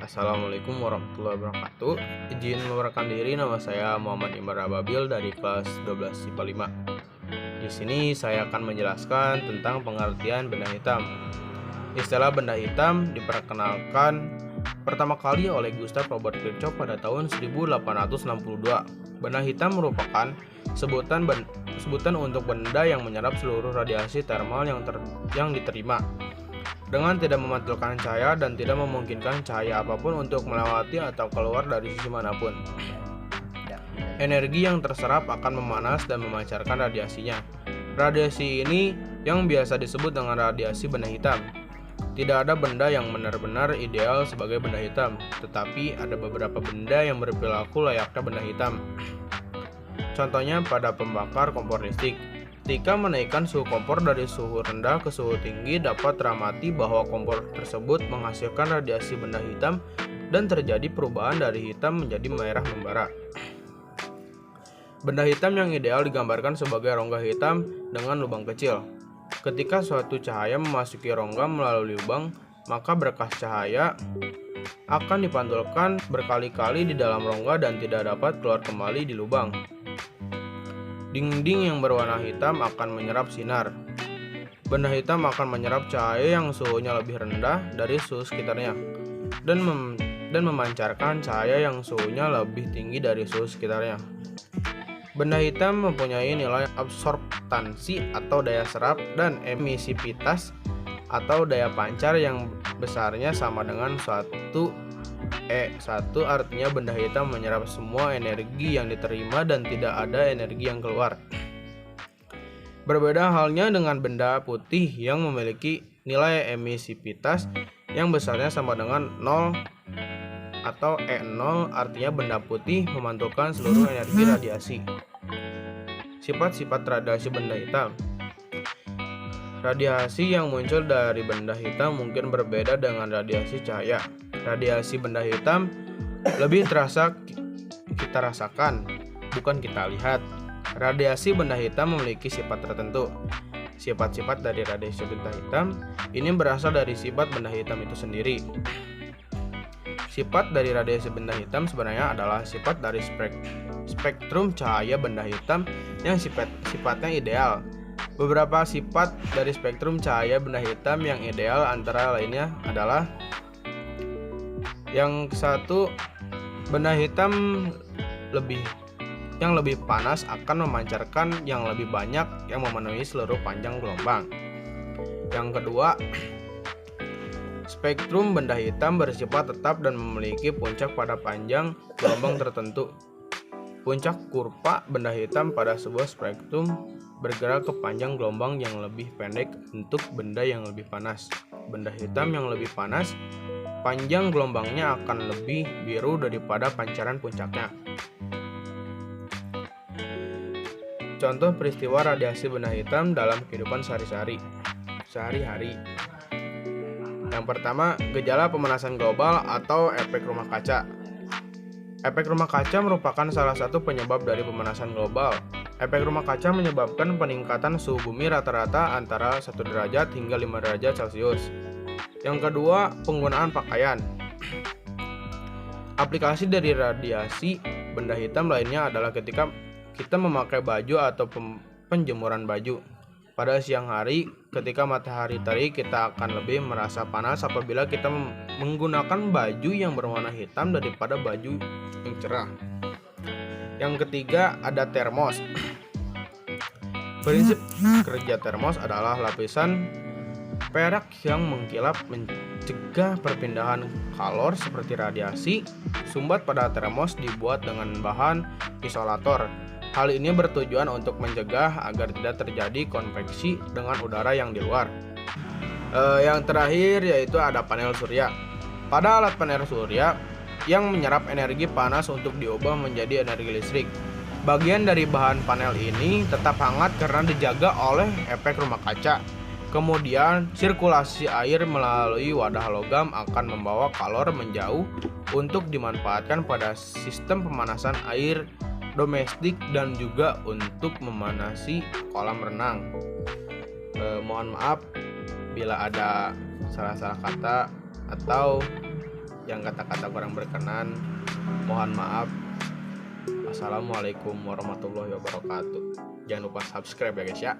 Assalamualaikum warahmatullahi wabarakatuh. Izin memperkenalkan diri, nama saya Muhammad Imar Ababil dari kelas 12 IPA 5. Di sini saya akan menjelaskan tentang pengertian benda hitam. Istilah benda hitam diperkenalkan pertama kali oleh Gustav Robert Kirchhoff pada tahun 1862. Benda hitam merupakan sebutan untuk benda yang menyerap seluruh radiasi termal yang diterima dengan tidak memantulkan cahaya dan tidak memungkinkan cahaya apapun untuk melewati atau keluar dari sisi manapun. Energi yang terserap akan memanas dan memancarkan radiasinya. Radiasi ini yang biasa disebut dengan radiasi benda hitam. Tidak ada benda yang benar-benar ideal sebagai benda hitam, tetapi ada beberapa benda yang berperilaku layaknya benda hitam. Contohnya pada pembakar kompor listrik. Ketika menaikkan suhu kompor dari suhu rendah ke suhu tinggi, dapat teramati bahwa kompor tersebut menghasilkan radiasi benda hitam dan terjadi perubahan dari hitam menjadi merah membara. Benda hitam yang ideal digambarkan sebagai rongga hitam dengan lubang kecil. Ketika suatu cahaya memasuki rongga melalui lubang, maka berkas cahaya akan dipantulkan berkali-kali di dalam rongga dan tidak dapat keluar kembali di lubang. Dinding yang berwarna hitam akan menyerap sinar. Benda hitam akan menyerap cahaya yang suhunya lebih rendah dari suhu sekitarnya dan memancarkan cahaya yang suhunya lebih tinggi dari suhu sekitarnya. Benda hitam mempunyai nilai absorptansi atau daya serap dan emisivitas atau daya pancar yang besarnya sama dengan 1. Artinya benda hitam menyerap semua energi yang diterima dan tidak ada energi yang keluar. Berbeda halnya dengan benda putih yang memiliki nilai emisivitas yang besarnya sama dengan 0 atau E0, artinya benda putih memantulkan seluruh energi radiasi. Sifat-sifat radiasi benda hitam. Radiasi yang muncul dari benda hitam mungkin berbeda dengan radiasi cahaya. Radiasi benda hitam lebih terasa kita rasakan, bukan kita lihat. Radiasi benda hitam memiliki sifat tertentu. Sifat-sifat dari radiasi benda hitam ini berasal dari sifat benda hitam itu sendiri. Sifat dari radiasi benda hitam sebenarnya adalah sifat dari spektrum cahaya benda hitam yang sifatnya ideal. Beberapa sifat dari spektrum cahaya benda hitam yang ideal antara lainnya adalah: yang satu, benda hitam yang lebih panas akan memancarkan yang lebih banyak yang memenuhi seluruh panjang gelombang. Yang kedua, spektrum benda hitam bersifat tetap dan memiliki puncak pada panjang gelombang tertentu. Puncak kurva benda hitam pada sebuah spektrum bergerak ke panjang gelombang yang lebih pendek untuk benda yang lebih panas. Benda hitam yang lebih panas, panjang gelombangnya akan lebih biru daripada pancaran puncaknya. Contoh peristiwa radiasi benda hitam dalam kehidupan sehari-hari. Yang pertama, gejala pemanasan global atau efek rumah kaca. Efek rumah kaca merupakan salah satu penyebab dari pemanasan global. Efek rumah kaca menyebabkan peningkatan suhu bumi rata-rata antara 1 derajat hingga 5 derajat Celcius. Yang kedua, penggunaan pakaian. Aplikasi dari radiasi benda hitam lainnya adalah ketika kita memakai baju atau penjemuran baju. Pada siang hari, ketika matahari terik, kita akan lebih merasa panas apabila kita menggunakan baju yang berwarna hitam daripada baju yang cerah. Yang ketiga, ada termos. Prinsip kerja termos adalah lapisan perak yang mengkilap mencegah perpindahan kalor seperti radiasi. Sumbat pada termos dibuat dengan bahan isolator. Hal ini bertujuan untuk mencegah agar tidak terjadi konveksi dengan udara yang di luar. Yang terakhir yaitu ada panel surya. Pada alat panel surya yang menyerap energi panas untuk diubah menjadi energi listrik. Bagian dari bahan panel ini tetap hangat karena dijaga oleh efek rumah kaca. Kemudian, sirkulasi air melalui wadah logam akan membawa kalor menjauh untuk dimanfaatkan pada sistem pemanasan air domestik dan juga untuk memanasi kolam renang. Mohon maaf bila ada salah-salah kata atau yang kata-kata kurang berkenan, mohon maaf. Assalamualaikum warahmatullahi wabarakatuh. Jangan lupa subscribe ya guys ya.